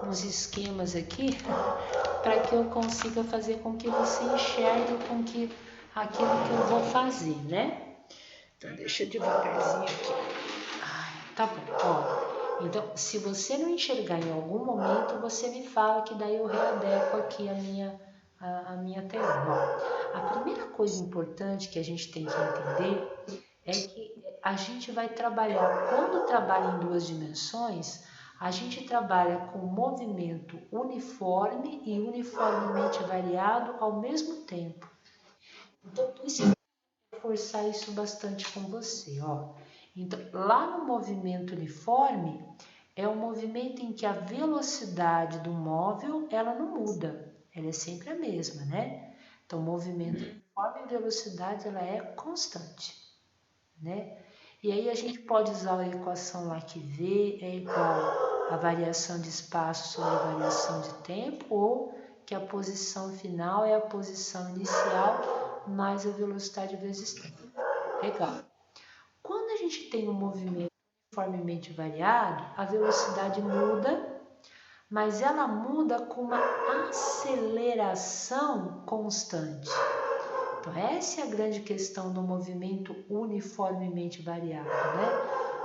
uns esquemas aqui para que eu consiga fazer com que você enxergue aquilo que eu vou fazer, né? Então, deixa eu devagarzinho aqui. Tá bom, ó. Então, se você não enxergar em algum momento, você me fala que daí eu readequo aqui a minha tela. Ó, a primeira coisa importante que a gente tem que entender é que a gente vai trabalhar, quando trabalha em duas dimensões, a gente trabalha com movimento uniforme e uniformemente variado ao mesmo tempo. Então, por isso eu vou reforçar isso bastante com você, ó. Então, lá no movimento uniforme, é um movimento em que a velocidade do móvel, ela não muda, ela é sempre a mesma, né? Então, movimento uniforme e velocidade, ela é constante, né? E aí a gente pode usar a equação lá que V é igual a variação de espaço sobre a variação de tempo, ou que a posição final é a posição inicial mais a velocidade vezes tempo. Legal. Quando a gente tem um movimento uniformemente variado, a velocidade muda, mas ela muda com uma aceleração constante. Então, essa é a grande questão do movimento uniformemente variado, né?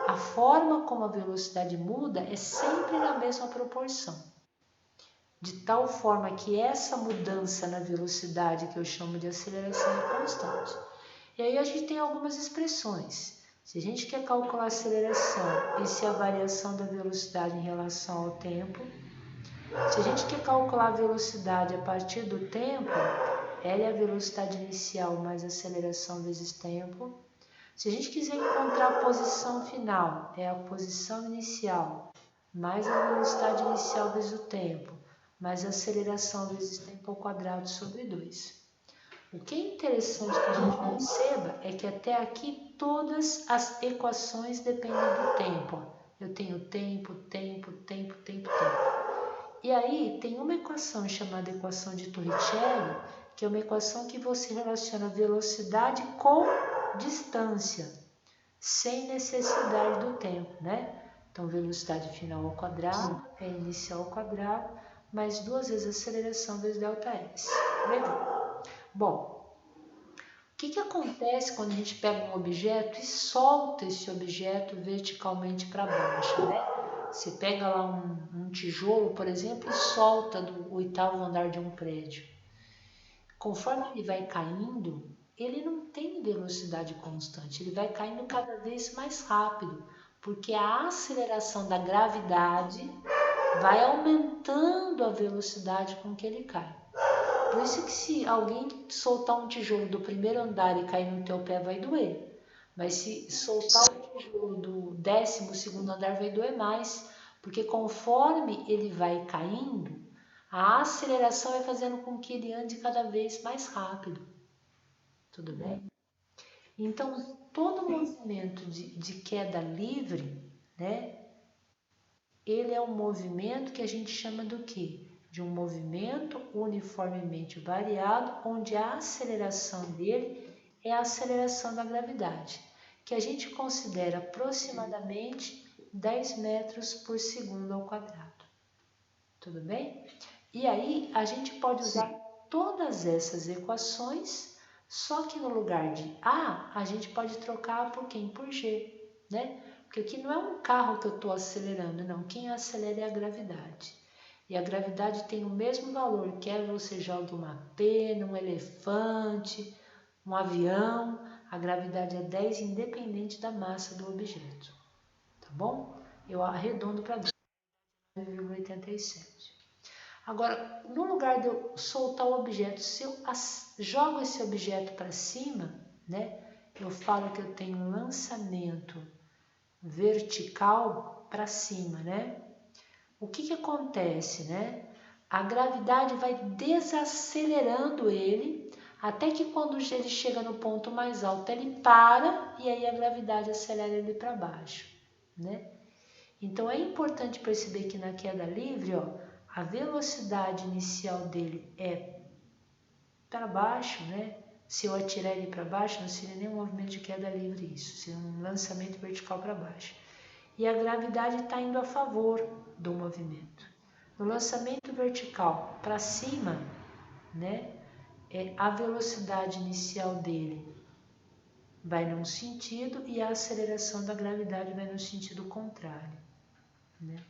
A forma como a velocidade muda é sempre na mesma proporção. De tal forma que essa mudança na velocidade, que eu chamo de aceleração, é constante. E aí a gente tem algumas expressões. Se a gente quer calcular a aceleração e se a variação da velocidade em relação ao tempo, se a gente quer calcular a velocidade a partir do tempo, L é a velocidade inicial mais a aceleração vezes tempo. Se a gente quiser encontrar a posição final, é a posição inicial mais a velocidade inicial vezes o tempo, mais a aceleração vezes tempo ao quadrado sobre 2. O que é interessante que a gente perceba é que até aqui todas as equações dependem do tempo. Eu tenho tempo, tempo, tempo, tempo, tempo. E aí tem uma equação chamada equação de Torricelli, que é uma equação que você relaciona velocidade com distância, sem necessidade do tempo, né? Então, velocidade final ao quadrado é inicial ao quadrado, mais 2 vezes a aceleração vezes ΔS. Legal. Bom, o que acontece quando a gente pega um objeto e solta esse objeto verticalmente para baixo, né? Você pega lá um tijolo, por exemplo, e solta do 8º andar de um prédio. Conforme ele vai caindo, ele não tem velocidade constante, ele vai caindo cada vez mais rápido, porque a aceleração da gravidade vai aumentando a velocidade com que ele cai. Por isso que se alguém soltar um tijolo do 1º andar e cair no teu pé, vai doer. Mas se soltar o tijolo do 12º andar, vai doer mais. Porque conforme ele vai caindo, a aceleração vai fazendo com que ele ande cada vez mais rápido. Tudo bem? Então, todo movimento de queda livre, né? Ele é um movimento que a gente chama do quê? De um movimento uniformemente variado, onde a aceleração dele é a aceleração da gravidade, que a gente considera aproximadamente 10 metros por segundo ao quadrado. Tudo bem? E aí a gente pode usar todas essas equações, só que no lugar de A gente pode trocar por quem? Por G, né? Porque aqui não é um carro que eu estou acelerando, não. Quem acelera é a gravidade. E a gravidade tem o mesmo valor, quer você jogue uma pena, um elefante, um avião, a gravidade é 10 independente da massa do objeto. Tá bom? Eu arredondo para 9,87. Agora, no lugar de eu soltar o objeto, se eu jogo esse objeto para cima, né? Eu falo que eu tenho um lançamento vertical para cima, né? O que acontece, né? A gravidade vai desacelerando ele até que quando ele chega no ponto mais alto, ele para e aí a gravidade acelera ele para baixo, né? Então é importante perceber que na queda livre, ó, a velocidade inicial dele é para baixo, né? Se eu atirar ele para baixo, não seria nem um movimento de queda livre isso, seria um lançamento vertical para baixo. E a gravidade está indo a favor do movimento. No lançamento vertical para cima, né, a velocidade inicial dele vai num sentido e a aceleração da gravidade vai no sentido contrário, né?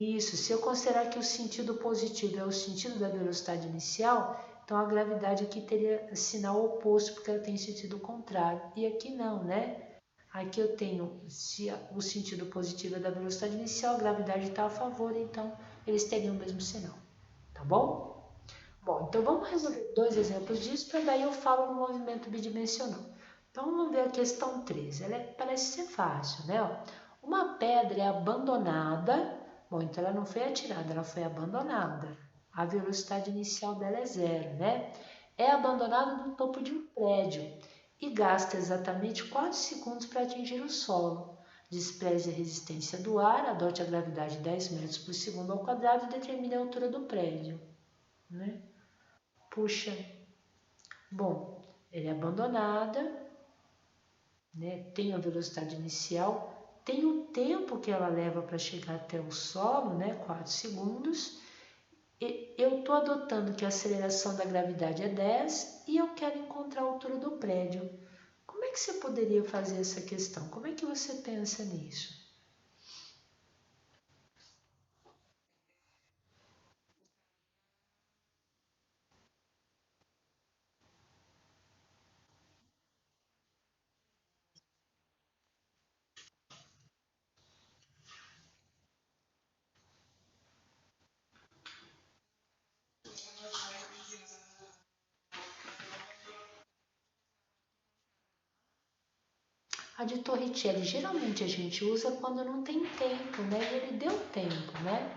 Isso, se eu considerar que o sentido positivo é o sentido da velocidade inicial, então a gravidade aqui teria sinal oposto, porque ela tem sentido contrário. E aqui não, né? Aqui eu tenho, se o sentido positivo é da velocidade inicial, a gravidade está a favor, então eles teriam o mesmo sinal. Tá bom? Bom, então vamos resolver dois exemplos disso, para daí eu falo no movimento bidimensional. Então vamos ver a questão 13. Parece ser fácil, né? Ó, uma pedra é abandonada. Bom, então ela não foi atirada, ela foi abandonada. A velocidade inicial dela é zero, né? É abandonada no topo de um prédio e gasta exatamente 4 segundos para atingir o solo. Despreze a resistência do ar, adote a gravidade de 10 metros por segundo ao quadrado e determine a altura do prédio, né? Puxa, bom, ele é abandonada, né? Tem a velocidade inicial, tem o tempo que ela leva para chegar até o solo, né? 4 segundos. E eu estou adotando que a aceleração da gravidade é 10 e eu quero encontrar a altura do prédio. Como é que você poderia fazer essa questão? Como é que você pensa nisso? A de Torricelli geralmente a gente usa quando não tem tempo, né? E ele deu tempo, né?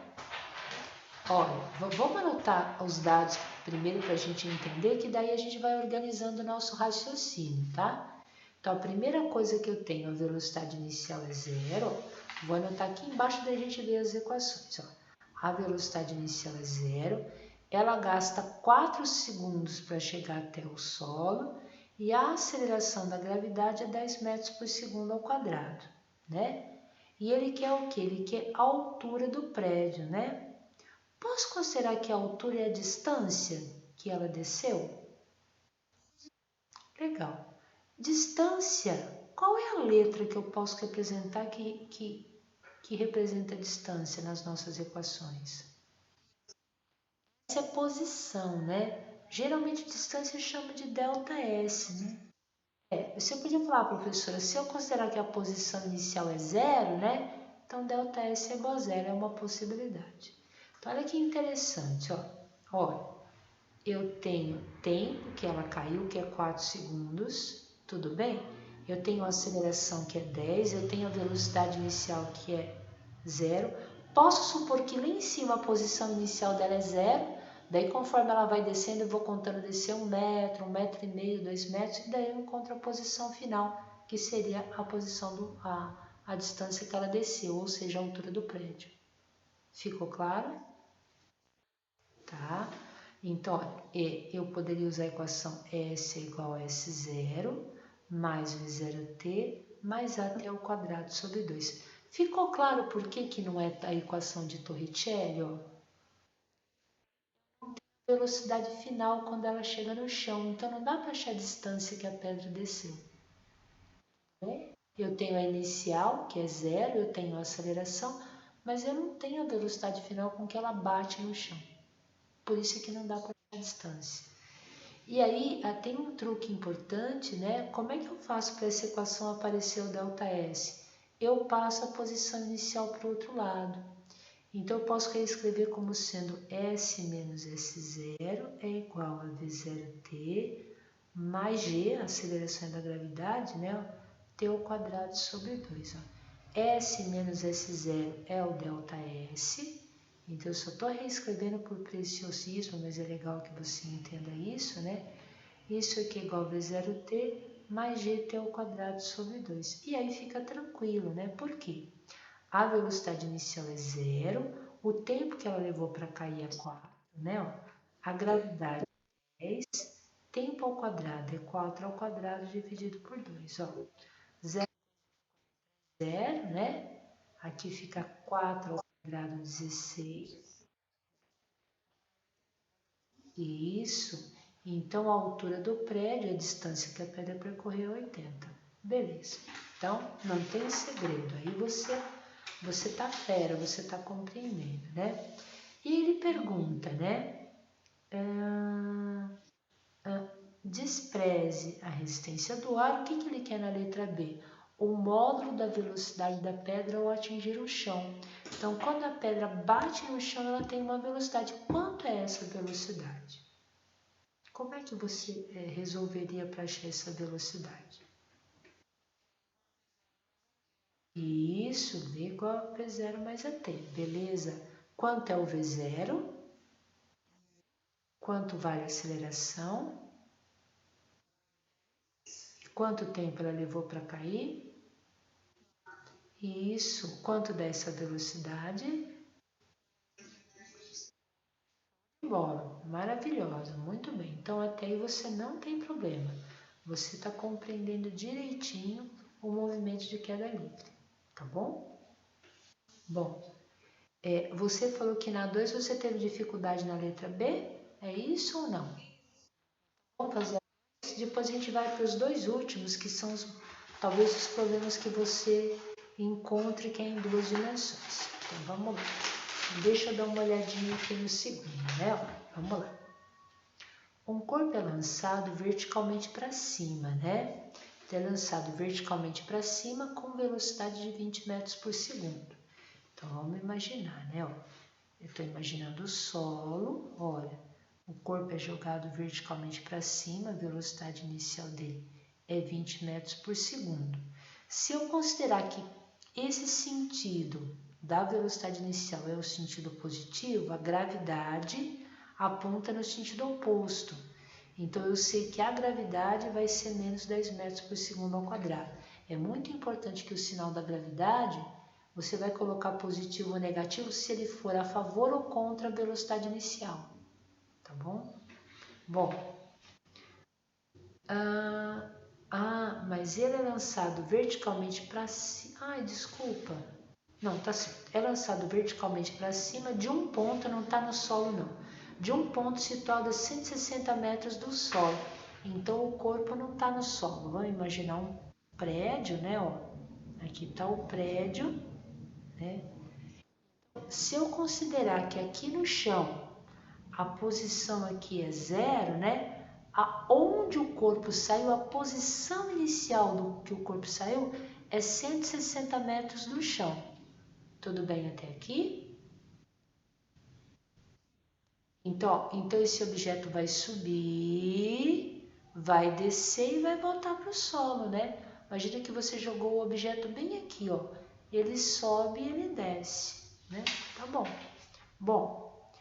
Olha, vamos anotar os dados primeiro para a gente entender, que daí a gente vai organizando o nosso raciocínio, tá? Então, a primeira coisa que eu tenho, a velocidade inicial é zero. Vou anotar aqui embaixo da gente ver as equações. Ó. A velocidade inicial é zero, ela gasta 4 segundos para chegar até o solo e a aceleração da gravidade é 10 metros por segundo ao quadrado, né? E ele quer o quê? Ele quer a altura do prédio, né? Posso considerar que a altura é a distância que ela desceu? Legal. Distância. Qual é a letra que eu posso representar que representa a distância nas nossas equações? Essa é posição, né? Geralmente distância chama de delta S, né? Você podia falar, professora, se eu considerar que a posição inicial é zero, né? Então delta S é igual a zero, é uma possibilidade. Então olha que interessante, ó. Olha, eu tenho tempo que ela caiu, que é 4 segundos, tudo bem? Eu tenho a aceleração que é 10, eu tenho a velocidade inicial que é zero. Posso supor que lá em cima a posição inicial dela é zero, daí conforme ela vai descendo eu vou contando descer 1 metro, 1,5 metros, 2 metros, e daí eu encontro a posição final, que seria a posição a distância que ela desceu, ou seja, a altura do prédio. Ficou claro? Tá? Então, eu poderia usar a equação S é igual a S0 mais V0t mais AT ao quadrado sobre 2. Ficou claro por que não é a equação de Torricelli? Ó? Velocidade final quando ela chega no chão, então não dá para achar a distância que a pedra desceu. Né? Eu tenho a inicial, que é zero, eu tenho a aceleração, mas eu não tenho a velocidade final com que ela bate no chão. Por isso é que não dá para achar a distância. E aí tem um truque importante, né? Como é que eu faço para essa equação aparecer o ΔS? Eu passo a posição inicial para o outro lado. Então eu posso reescrever como sendo S menos S0 é igual a V0t mais G, a aceleração da gravidade, né? T ao quadrado sobre 2. Ó. S menos S0 é o ΔS. Então, eu só estou reescrevendo por preciosismo, mas é legal que você entenda isso, né? Isso aqui é igual a V0t mais gt ao quadrado sobre 2. E aí fica tranquilo, né? Por quê? A velocidade inicial é zero, o tempo que ela levou para cair é 4, né? Ó, a gravidade é 10, tempo ao quadrado é 4 ao quadrado dividido por 2. Ó. Zero, né? Aqui fica 4 ao quadrado 16. Isso. Então, a altura do prédio, a distância que a pedra percorreu é 80. Beleza. Então, não tem segredo. Aí você tá fera, você tá compreendendo, né? E ele pergunta, né? Despreze a resistência do ar. O que ele quer na letra B? O módulo da velocidade da pedra ao atingir o chão. Então, quando a pedra bate no chão, ela tem uma velocidade. Quanto é essa velocidade? Como é que você resolveria para achar essa velocidade? Isso, V igual a V0 mais a T, beleza? Quanto é o V0? Quanto vale a aceleração? Quanto tempo ela levou para cair? Isso, quanto dá essa velocidade? Bola, maravilhosa, muito bem. Então até aí você não tem problema. Você está compreendendo direitinho o movimento de queda livre, tá bom? Bom, você falou que na 2 você teve dificuldade na letra B, é isso ou não? Vamos fazer depois a gente vai para os dois últimos, que são talvez os problemas que você encontre que é em duas dimensões. Então vamos lá. Deixa eu dar uma olhadinha aqui no segundo, né? Vamos lá. Um corpo é lançado verticalmente para cima, né? É lançado verticalmente para cima com velocidade de 20 metros por segundo. Então vamos imaginar, né? Eu estou imaginando o solo, olha, o corpo é jogado verticalmente para cima, a velocidade inicial dele é 20 metros por segundo. Se eu considerar que esse sentido da velocidade inicial é o sentido positivo, a gravidade aponta no sentido oposto. Então eu sei que a gravidade vai ser menos 10 metros por segundo ao quadrado. É muito importante que o sinal da gravidade você vai colocar positivo ou negativo se ele for a favor ou contra a velocidade inicial, tá bom? Bom, mas ele é lançado verticalmente para cima. Ai, desculpa. Não, tá certo. É lançado verticalmente para cima de um ponto, não está no solo não. De um ponto situado a 160 metros do solo. Então o corpo não está no solo. Vamos imaginar um prédio, né? Ó, aqui está o prédio, né? Se eu considerar que aqui no chão a posição aqui é 0, né? Aonde o corpo saiu, a posição inicial do que o corpo saiu é 160 metros do chão. Tudo bem até aqui? Então esse objeto vai subir, vai descer e vai voltar para o solo, né? Imagina que você jogou o objeto bem aqui, ó. Ele sobe e ele desce, né? Tá bom. Bom,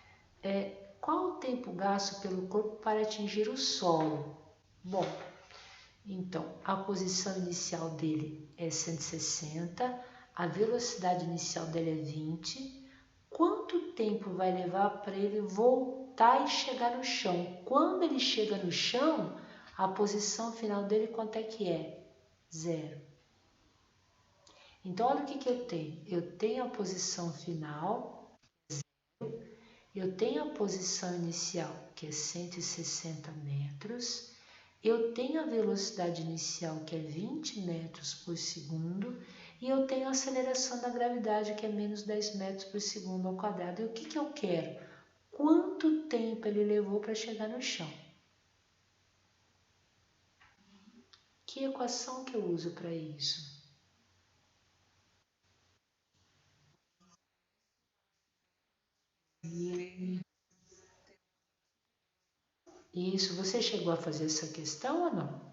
qual o tempo gasto pelo corpo para atingir o solo? Bom, então a posição inicial dele é 160, a velocidade inicial dele é 20. Quanto tempo vai levar para ele voltar e chegar no chão? Quando ele chega no chão, a posição final dele quanto é que é? 0. Então, olha o que eu tenho. Eu tenho a posição final, eu tenho a posição inicial, que é 160 metros, eu tenho a velocidade inicial, que é 20 metros por segundo, e eu tenho a aceleração da gravidade, que é menos 10 metros por segundo ao quadrado. E o que eu quero? Quanto tempo ele levou para chegar no chão? Que equação que eu uso para isso? Isso, você chegou a fazer essa questão ou não?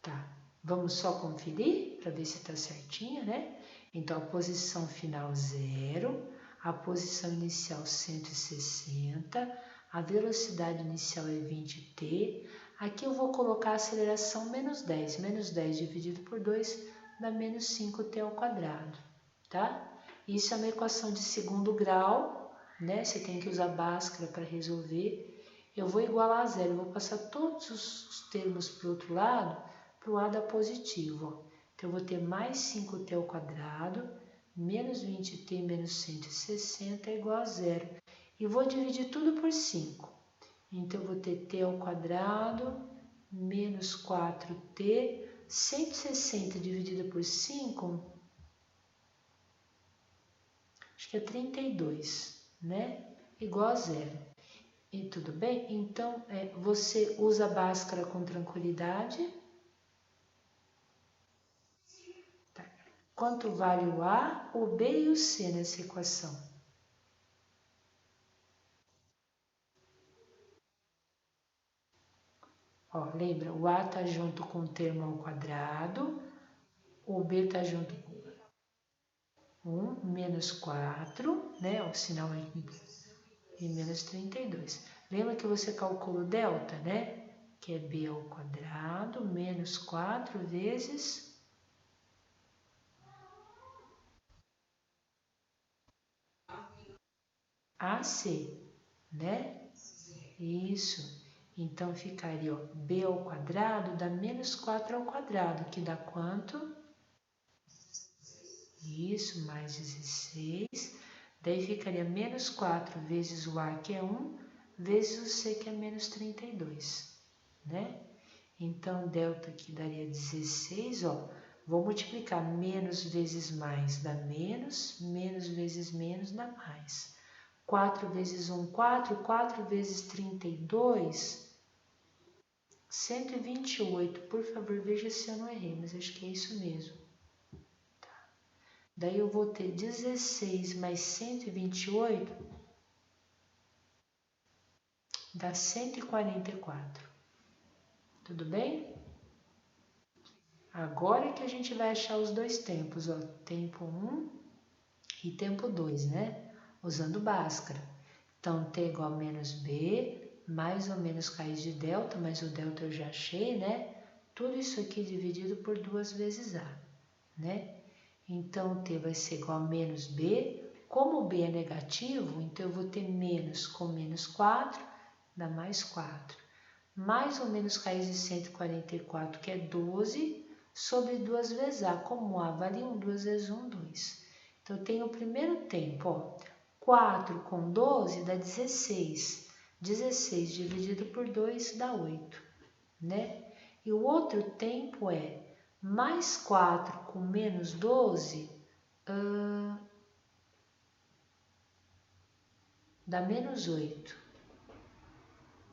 Tá, vamos só conferir para ver se está certinha, né? Então, a posição final 0, a posição inicial 160, a velocidade inicial é 20t. Aqui eu vou colocar a aceleração menos 10. Menos 10 dividido por 2 dá menos 5t ao quadrado, tá? Isso é uma equação de segundo grau, né? Você tem que usar Bhaskara para resolver. Eu vou igualar a zero, eu vou passar todos os termos para o outro lado, para o A dar positivo. Ó. Então, eu vou ter mais 5t ao quadrado, menos 20t menos 160 é igual a zero. E vou dividir tudo por 5. Então, eu vou ter t ao quadrado menos 4t, 160 dividido por 5, acho que é 32, né? Igual a zero. E tudo bem? Então, você usa a Bhaskara com tranquilidade. Tá. Quanto vale o A, o B e o C nessa equação? Ó, lembra, o A está junto com o termo ao quadrado, o B está junto com 1 menos 4, né? O sinal é e menos 32. Lembra que você calcula o delta, né? Que é B ao quadrado menos 4 vezes AC, né? Isso. Então, ficaria, ó, B ao quadrado dá menos 4 ao quadrado, que dá quanto? Isso, mais 16. Daí ficaria menos 4 vezes o A, que é 1, vezes o C, que é menos 32, né? Então, delta aqui daria 16, ó. Vou multiplicar menos vezes mais dá menos, menos vezes menos dá mais. 4 vezes 1, 4, 4 vezes 32, 128. Por favor, veja se eu não errei, mas acho que é isso mesmo. Tá. Daí eu vou ter 16 mais 128, dá 144. Tudo bem? Agora que a gente vai achar os dois tempos, ó, tempo 1 e tempo 2, né? Usando Bhaskara. Então, T igual a menos B, mais ou menos raiz de delta, mas o delta eu já achei, né? Tudo isso aqui dividido por 2 vezes A, né? Então, T vai ser igual a menos B. Como B é negativo, então eu vou ter menos com menos 4, dá mais 4. Mais ou menos raiz de 144, que é 12, sobre 2 vezes A. Como A vale 1, 2 vezes 1, 2. Então, eu tenho o primeiro tempo, ó. 4 com 12 dá 16. 16 dividido por 2 dá 8, né? E o outro tempo é mais 4 com menos 12, dá menos 8.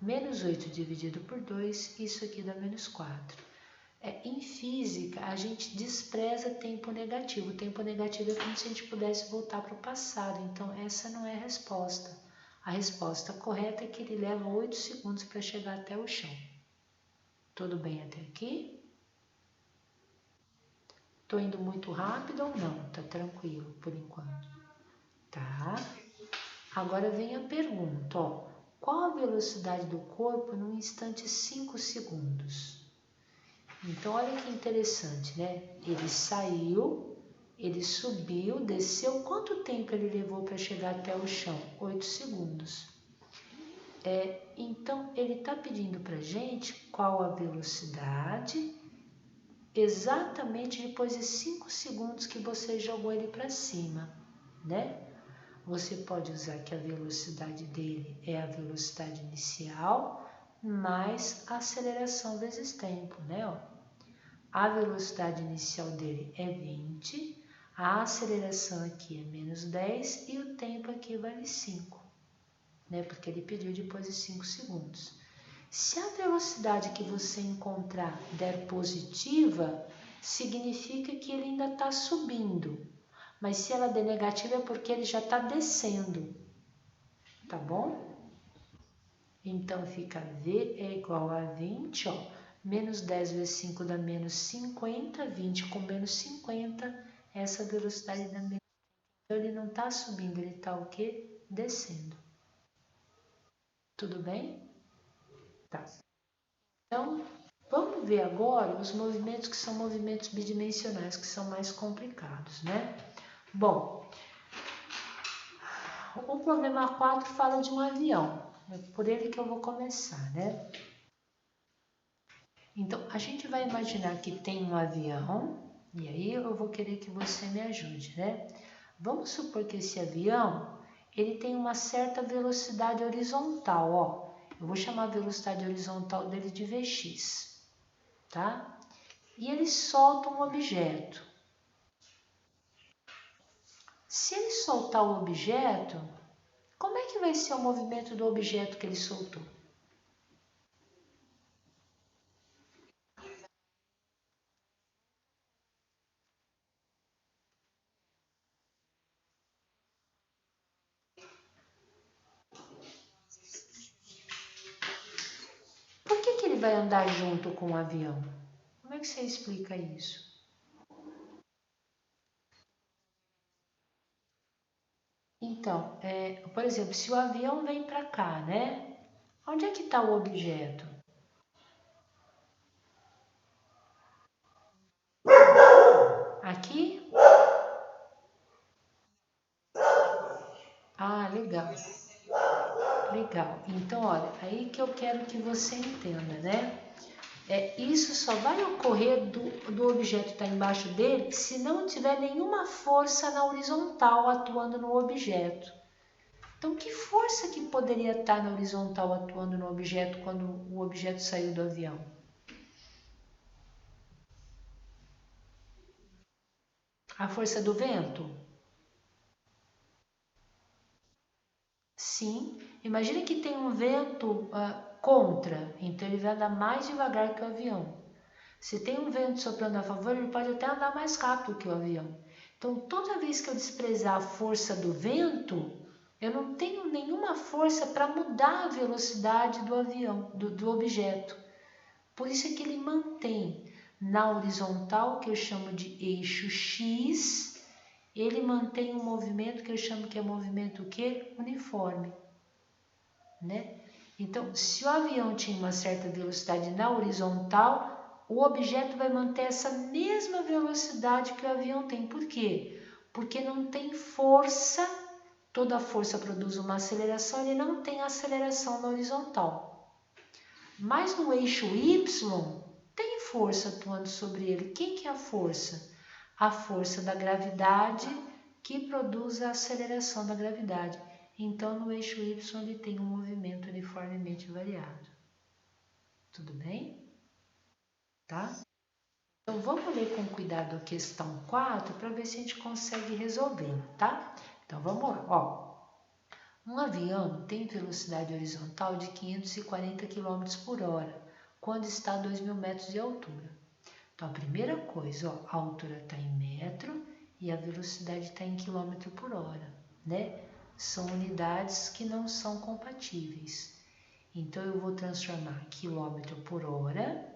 Menos 8 dividido por 2, isso aqui dá menos 4. Em física, a gente despreza tempo negativo. O tempo negativo é como se a gente pudesse voltar para o passado. Então, essa não é a resposta. A resposta correta é que ele leva 8 segundos para chegar até o chão. Tudo bem até aqui? Estou indo muito rápido ou não? Tá tranquilo por enquanto. Tá? Agora vem a pergunta, ó. Qual a velocidade do corpo num instante 5 segundos? Então, olha que interessante, né? Ele saiu, ele subiu, desceu. Quanto tempo ele levou para chegar até o chão? 8 segundos. Então, ele está pedindo para a gente qual a velocidade exatamente depois de 5 segundos que você jogou ele para cima, né? Você pode usar que a velocidade dele é a velocidade inicial mais a aceleração vezes tempo, né? Ó. A velocidade inicial dele é 20, a aceleração aqui é menos 10 e o tempo aqui vale 5, né? Porque ele pediu depois de 5 segundos. Se a velocidade que você encontrar der positiva, significa que ele ainda está subindo. Mas se ela der negativa é porque ele já está descendo. Tá bom? Então fica V é igual a 20, ó. Menos 10 vezes 5 dá menos 50, 20 com menos 50, essa velocidade dá menos. Então ele não está subindo, ele está o quê? Descendo. Tudo bem? Tá. Então, vamos ver agora os movimentos que são movimentos bidimensionais, que são mais complicados, né? Bom, o problema 4 fala de um avião. É por ele que eu vou começar, né? Então, a gente vai imaginar que tem um avião, e aí eu vou querer que você me ajude, né? Vamos supor que esse avião, ele tem uma certa velocidade horizontal, ó. Eu vou chamar a velocidade horizontal dele de Vx, tá? E ele solta um objeto. Se ele soltar o objeto, como é que vai ser o movimento do objeto que ele soltou? Por que que ele vai andar junto com o avião? Como é que você explica isso? Então, por exemplo, se o avião vem para cá, né? Onde é que está o objeto? Aqui? Ah, legal, legal. Então, olha, aí que eu quero que você entenda, né? Isso só vai ocorrer do objeto estar embaixo dele se não tiver nenhuma força na horizontal atuando no objeto. Então, que força que poderia estar na horizontal atuando no objeto quando o objeto saiu do avião? A força do vento? Sim. Imagina que tem um vento contra, então ele vai andar mais devagar que o avião. Se tem um vento soprando a favor, ele pode até andar mais rápido que o avião. Então, toda vez que eu desprezar a força do vento, eu não tenho nenhuma força para mudar a velocidade do avião, do objeto. Por isso é que ele mantém na horizontal, que eu chamo de eixo X, ele mantém um movimento que eu chamo que é movimento o quê? Uniforme, né? Então, se o avião tinha uma certa velocidade na horizontal, o objeto vai manter essa mesma velocidade que o avião tem. Por quê? Porque não tem força, toda força produz uma aceleração, ele não tem aceleração na horizontal. Mas no eixo Y, tem força atuando sobre ele. Quem que é a força? A força da gravidade que produz a aceleração da gravidade. Então, no eixo Y, ele tem um movimento uniformemente variado. Tudo bem? Tá? Então, vamos ler com cuidado a questão 4 para ver se a gente consegue resolver, tá? Então, vamos lá. Ó, um avião tem velocidade horizontal de 540 km por hora, quando está a 2.000 metros de altura. Então, a primeira coisa, ó, a altura está em metro e a velocidade está em quilômetro por hora, né? São unidades que não são compatíveis. Então, eu vou transformar quilômetro por hora.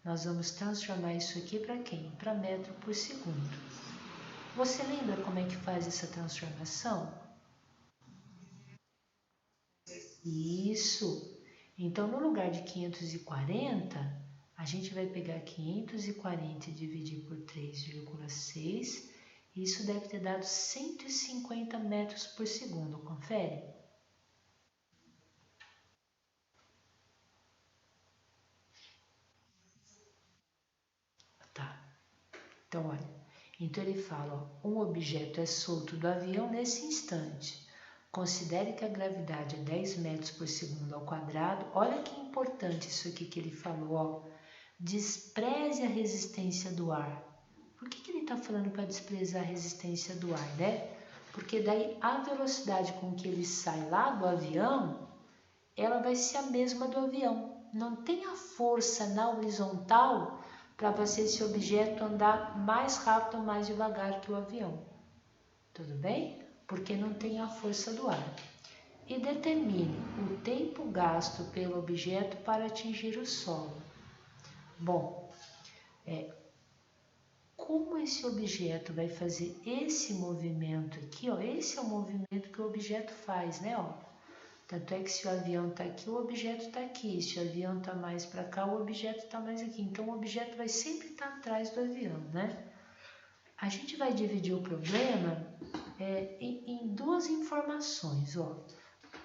Nós vamos transformar isso aqui para quem? Para metro por segundo. Você lembra como é que faz essa transformação? Isso. Então, no lugar de 540, a gente vai pegar 540 e dividir por 3,6. Isso deve ter dado 150 metros por segundo. Confere? Tá. Então, olha. Então, ele fala, ó, um objeto é solto do avião nesse instante. Considere que a gravidade é 10 metros por segundo ao quadrado. Olha que importante isso aqui que ele falou, ó. Despreze a resistência do ar. Por que ele está falando para desprezar a resistência do ar, né? Porque daí a velocidade com que ele sai lá do avião, ela vai ser a mesma do avião. Não tem a força na horizontal para fazer esse objeto andar mais rápido ou mais devagar que o avião. Tudo bem? Porque não tem a força do ar. E determine o tempo gasto pelo objeto para atingir o solo. Bom, como esse objeto vai fazer esse movimento aqui, ó, esse é o movimento que o objeto faz, né, ó. Tanto é que se o avião está aqui, o objeto está aqui. Se o avião está mais para cá, o objeto está mais aqui. Então, o objeto vai sempre estar atrás do avião, né? A gente vai dividir o problema em duas informações, ó.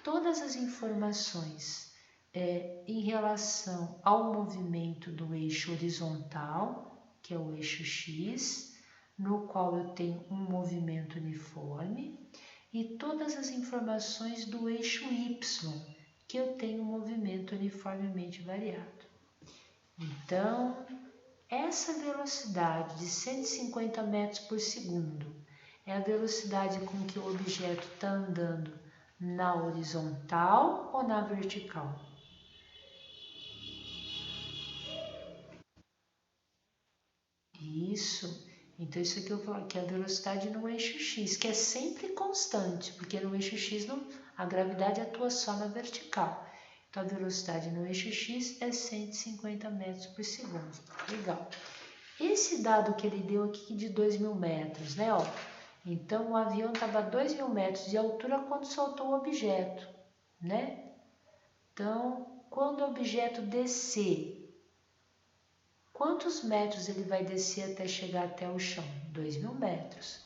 Todas as informações em relação ao movimento do eixo horizontal, que é o eixo X, no qual eu tenho um movimento uniforme, e todas as informações do eixo Y, que eu tenho um movimento uniformemente variado. Então, essa velocidade de 150 metros por segundo é a velocidade com que o objeto está andando na horizontal ou na vertical? Isso. Então, isso aqui eu vou falar que é a velocidade no eixo X, que é sempre constante, porque no eixo X a gravidade atua só na vertical. Então, a velocidade no eixo X é 150 metros por segundo. Legal. Esse dado que ele deu aqui de 2.000 metros, né? Ó, então, o avião estava a 2.000 metros de altura quando soltou o objeto, né? Então, quando o objeto descer, quantos metros ele vai descer até chegar até o chão? 2.000 metros.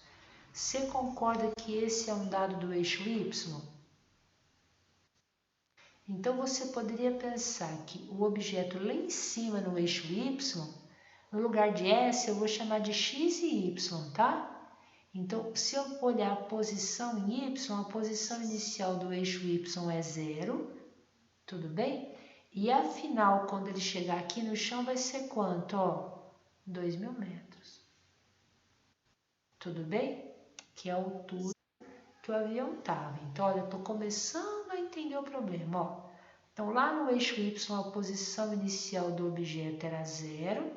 Você concorda que esse é um dado do eixo Y? Então, você poderia pensar que o objeto lá em cima no eixo Y, no lugar de S, eu vou chamar de X e Y, tá? Então, se eu olhar a posição em Y, a posição inicial do eixo Y é 0, tudo bem? E afinal, quando ele chegar aqui no chão, vai ser quanto? Ó, 2.000 metros. Tudo bem? Que é a altura que o avião estava. Então, olha, eu estou começando a entender o problema. Ó. Então, lá no eixo Y, a posição inicial do objeto era 0.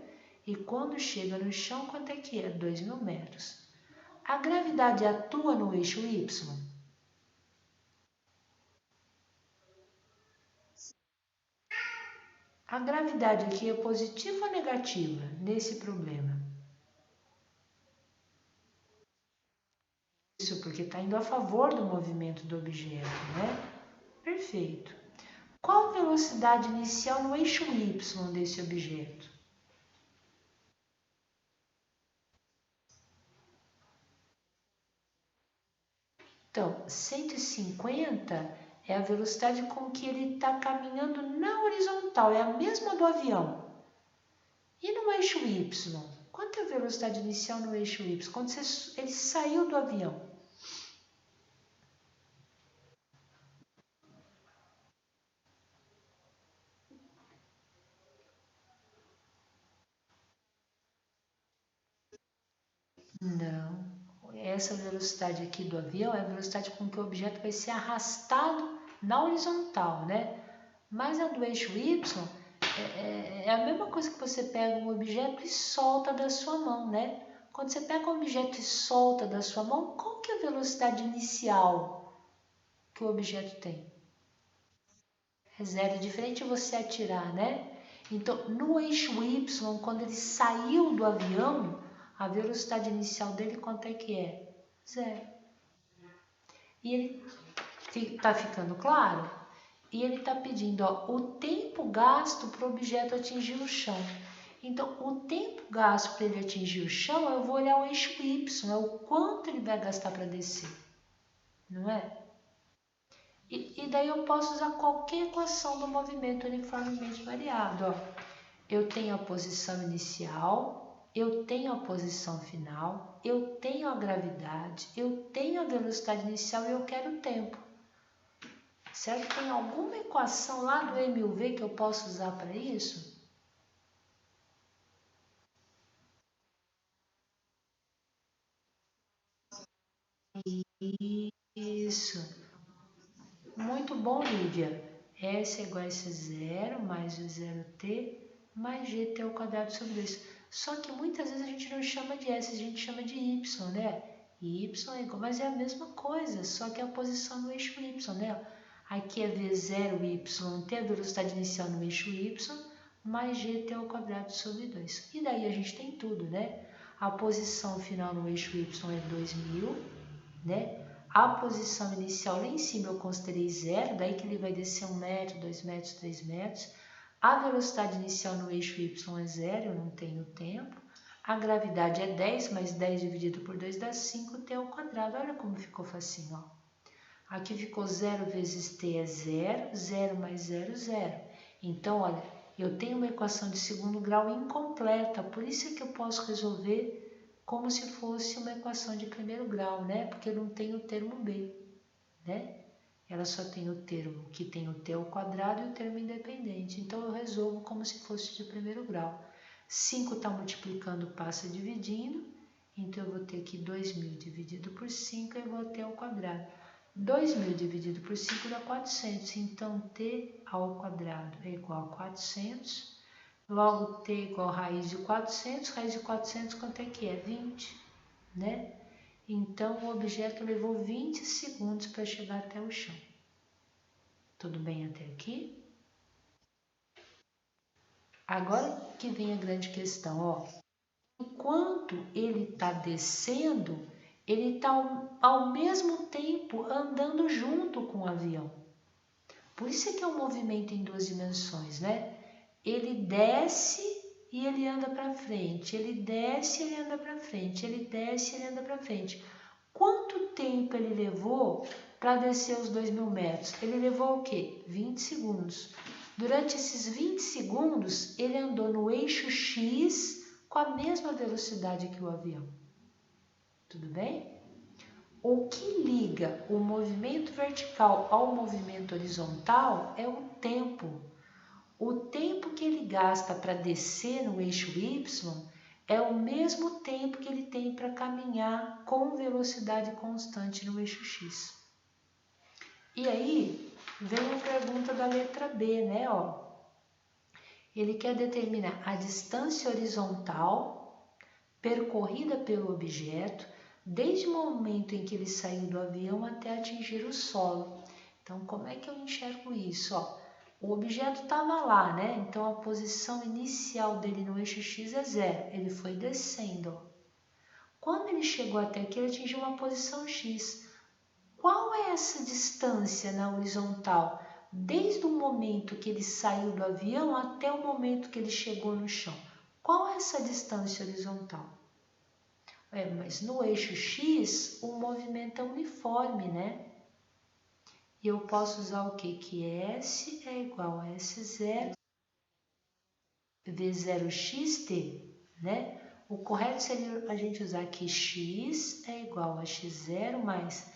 E quando chega no chão, quanto é que é? 2.000 metros. A gravidade atua no eixo Y? A gravidade aqui é positiva ou negativa nesse problema? Isso, porque está indo a favor do movimento do objeto, né? Perfeito. Qual a velocidade inicial no eixo Y desse objeto? Então, 150 é a velocidade com que ele está caminhando na horizontal, é a mesma do avião. E no eixo Y? Quanto é a velocidade inicial no eixo Y? Quando ele saiu do avião? Não. Essa velocidade aqui do avião é a velocidade com que o objeto vai ser arrastado na horizontal, né? Mas a do eixo Y é a mesma coisa que você pega um objeto e solta da sua mão, né? Quando você pega um objeto e solta da sua mão, qual que é a velocidade inicial que o objeto tem? É zero, diferente de você atirar, né? Então, no eixo Y, quando ele saiu do avião, a velocidade inicial dele quanto é que é? Zero. E ele está ficando claro? E ele está pedindo ó, o tempo gasto para o objeto atingir o chão. Então, o tempo gasto para ele atingir o chão, eu vou olhar o eixo Y, é o quanto ele vai gastar para descer, não é? E daí eu posso usar qualquer equação do movimento uniformemente variado. Ó. Eu tenho a posição inicial, eu tenho a posição final, eu tenho a gravidade, eu tenho a velocidade inicial e eu quero o tempo. Será que tem alguma equação lá do M.U.V. que eu posso usar para isso? Isso. Muito bom, Lívia. S é igual a S0 mais o 0t mais gt ao quadrado sobre 2. Só que muitas vezes a gente não chama de S, a gente chama de Y, né? Y é igual, mas é a mesma coisa, só que é a posição no eixo Y, né? Aqui é V0y, a velocidade inicial no eixo Y, mais gt ao quadrado sobre 2. E daí a gente tem tudo, né? A posição final no eixo Y é 2.000, né? A posição inicial lá em cima eu considerei 0, daí que ele vai descer 1 metro, 2 metros, 3 metros. A velocidade inicial no eixo Y é 0, eu não tenho tempo. A gravidade é 10, mas 10 dividido por 2 dá 5t ao quadrado. Olha como ficou facinho, ó. Aqui ficou 0 vezes t é 0, 0 mais 0, 0. Então, olha, eu tenho uma equação de segundo grau incompleta, por isso é que eu posso resolver como se fosse uma equação de primeiro grau, né? Porque eu não tenho o termo b, né? Ela só tem o termo que tem o t ao quadrado e o termo independente. Então, eu resolvo como se fosse de primeiro grau. 5 está multiplicando, passa dividindo. Então, eu vou ter aqui 2.000 dividido por 5 é igual a t ao quadrado. 2.000 dividido por 5 dá 400. Então, t ao quadrado é igual a 400. Logo, t é igual a raiz de 400. Raiz de 400, quanto é que é? 20, né? Então, o objeto levou 20 segundos para chegar até o chão. Tudo bem até aqui? Agora que vem a grande questão, ó. Enquanto ele está descendo, ele está ao mesmo tempo andando junto com o avião. Por isso é que é um movimento em duas dimensões, né? Ele desce e ele anda para frente, ele desce e ele anda para frente, ele desce e ele anda para frente. Quanto tempo ele levou para descer os 2.000 metros? Ele levou o quê? 20 segundos. Durante esses 20 segundos, ele andou no eixo X com a mesma velocidade que o avião. Tudo bem? O que liga o movimento vertical ao movimento horizontal é o tempo. O tempo que ele gasta para descer no eixo Y é o mesmo tempo que ele tem para caminhar com velocidade constante no eixo X. E aí vem a pergunta da letra B, né? Ó, ele quer determinar a distância horizontal percorrida pelo objeto desde o momento em que ele saiu do avião até atingir o solo. Então, como é que eu enxergo isso? Ó, o objeto estava lá, né? Então, a posição inicial dele no eixo X é 0. Ele foi descendo. Ó. Quando ele chegou até aqui, ele atingiu uma posição X. Qual é essa distância na horizontal? Desde o momento que ele saiu do avião até o momento que ele chegou no chão. Qual é essa distância horizontal? Mas no eixo X, o movimento é uniforme, né? E eu posso usar o quê? Que S é igual a S0 V0xt, né? O correto seria a gente usar que x é igual a x0 mais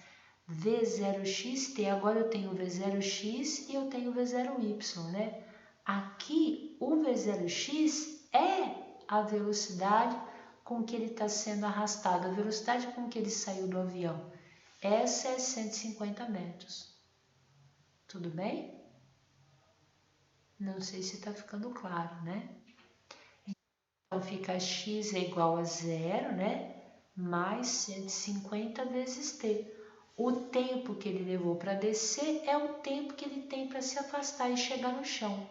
V0xt. Agora eu tenho V0x e eu tenho V0y, né? Aqui, o V0x é a velocidade com que ele está sendo arrastado, a velocidade com que ele saiu do avião. Essa é 150 metros. Tudo bem? Não sei se está ficando claro, né? Então, fica x é igual a 0, né? Mais 150 vezes t. O tempo que ele levou para descer é o tempo que ele tem para se afastar e chegar no chão,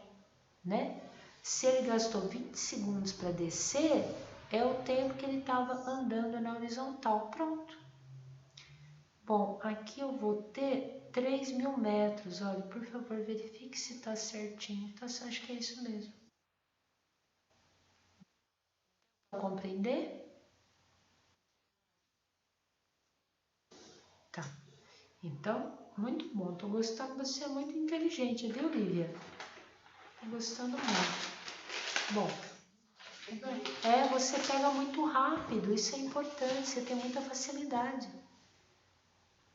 né? Se ele gastou 20 segundos para descer, é o tempo que ele estava andando na horizontal. Pronto. Bom, aqui eu vou ter 3.000 metros. Olha, por favor, verifique se está certinho. Tá, acho que é isso mesmo. Compreender? Tá. Então, muito bom. Tô gostando, você é muito inteligente, viu, Lívia? Tô gostando muito. Bom, você pega muito rápido, isso é importante, você tem muita facilidade.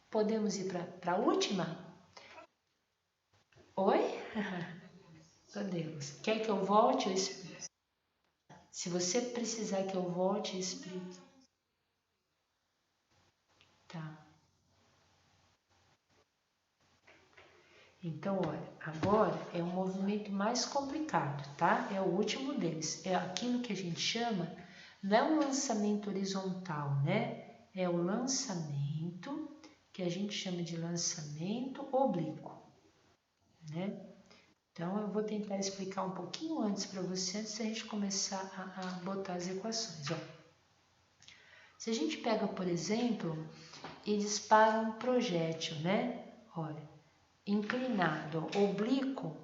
Podemos ir para a última? Oi? Podemos. Quer que eu volte? Eu explico. Se você precisar que eu volte, eu explico. Tá. Então, olha, agora é um movimento mais complicado, tá? É o último deles. É aquilo que a gente chama, não é um lançamento horizontal, né? É o lançamento que a gente chama de lançamento oblíquo, né? Então, eu vou tentar explicar um pouquinho antes para você, antes da gente começar a botar as equações, ó. Se a gente pega, por exemplo, e dispara um projétil, né? Olha, inclinado, oblíquo,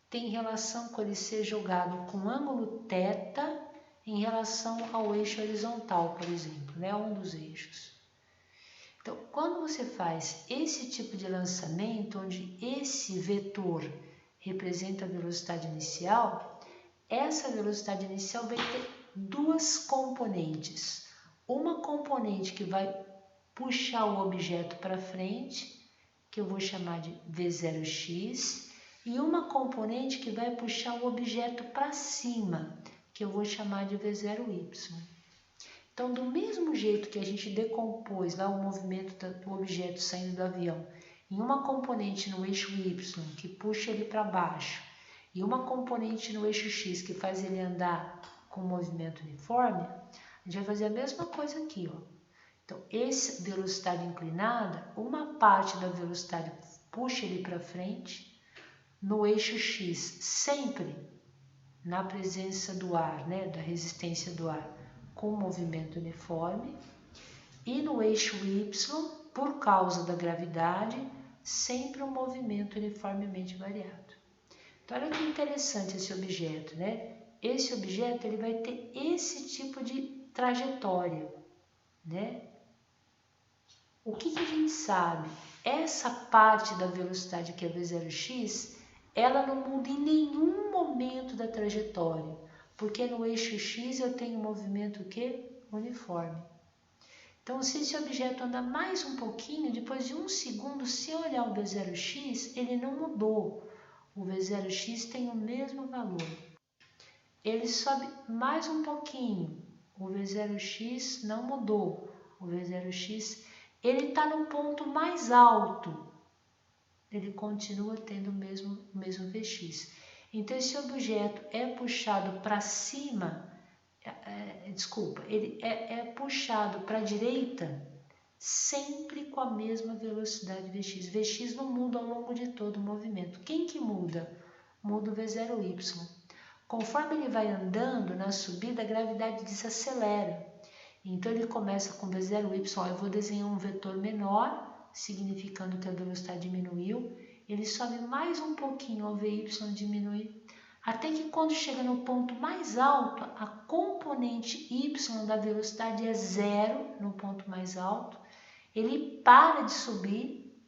tem relação com ele ser jogado com ângulo θ em relação ao eixo horizontal, por exemplo, né? Um dos eixos. Então, quando você faz esse tipo de lançamento, onde esse vetor representa a velocidade inicial, essa velocidade inicial vai ter duas componentes. Uma componente que vai puxar o objeto para frente, que eu vou chamar de V0x, e uma componente que vai puxar o objeto para cima, que eu vou chamar de V0y. Então, do mesmo jeito que a gente decompôs lá o movimento do objeto saindo do avião em uma componente no eixo Y, que puxa ele para baixo, e uma componente no eixo X, que faz ele andar com movimento uniforme, a gente vai fazer a mesma coisa aqui, ó. Então, essa velocidade inclinada, uma parte da velocidade puxa ele para frente, no eixo X, sempre na presença do ar, né, da resistência do ar, com movimento uniforme, e no eixo Y, por causa da gravidade, sempre um movimento uniformemente variado. Então, olha que interessante esse objeto, né? Esse objeto ele vai ter esse tipo de trajetória, né? O que a gente sabe? Essa parte da velocidade que é V0x, ela não muda em nenhum momento da trajetória, porque no eixo X eu tenho um movimento uniforme. Então, se esse objeto anda mais um pouquinho, depois de um segundo, se eu olhar o V0x, ele não mudou. O V0x tem o mesmo valor. Ele sobe mais um pouquinho, o V0x não mudou. O V0x, ele está no ponto mais alto, ele continua tendo o mesmo Vx. Então, esse objeto é puxado para cima, ele é puxado para a direita sempre com a mesma velocidade Vx. Vx não muda ao longo de todo o movimento. Quem que muda? Muda o V0y. Conforme ele vai andando na subida, a gravidade desacelera. Então, ele começa com V0y, eu vou desenhar um vetor menor, significando que a velocidade diminuiu. Ele sobe mais um pouquinho, o Vy diminui, até que quando chega no ponto mais alto, a componente y da velocidade é zero no ponto mais alto. Ele para de subir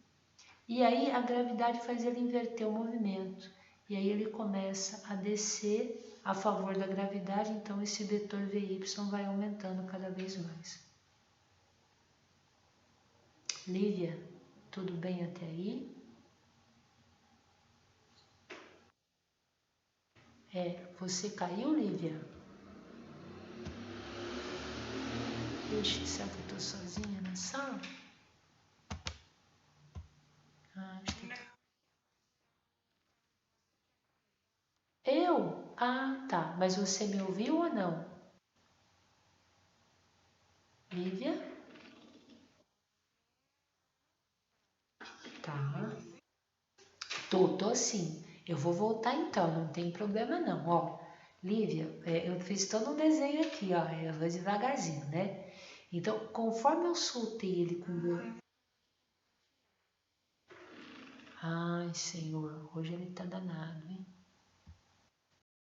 e aí a gravidade faz ele inverter o movimento. E aí ele começa a descer a favor da gravidade, então esse vetor Vy vai aumentando cada vez mais. Lívia, tudo bem até aí? Você caiu, Lívia? Ixi, será que eu estou sozinha na sala? Acho que... Eu? Ah, tá. Mas você me ouviu ou não? Lívia? Tá. Tô sim. Eu vou voltar então, não tem problema não. Ó, Lívia, eu fiz todo um desenho aqui, ó. Eu vou devagarzinho, né? Então, conforme eu soltei ele com o meu... Ai, Senhor, hoje ele tá danado, hein?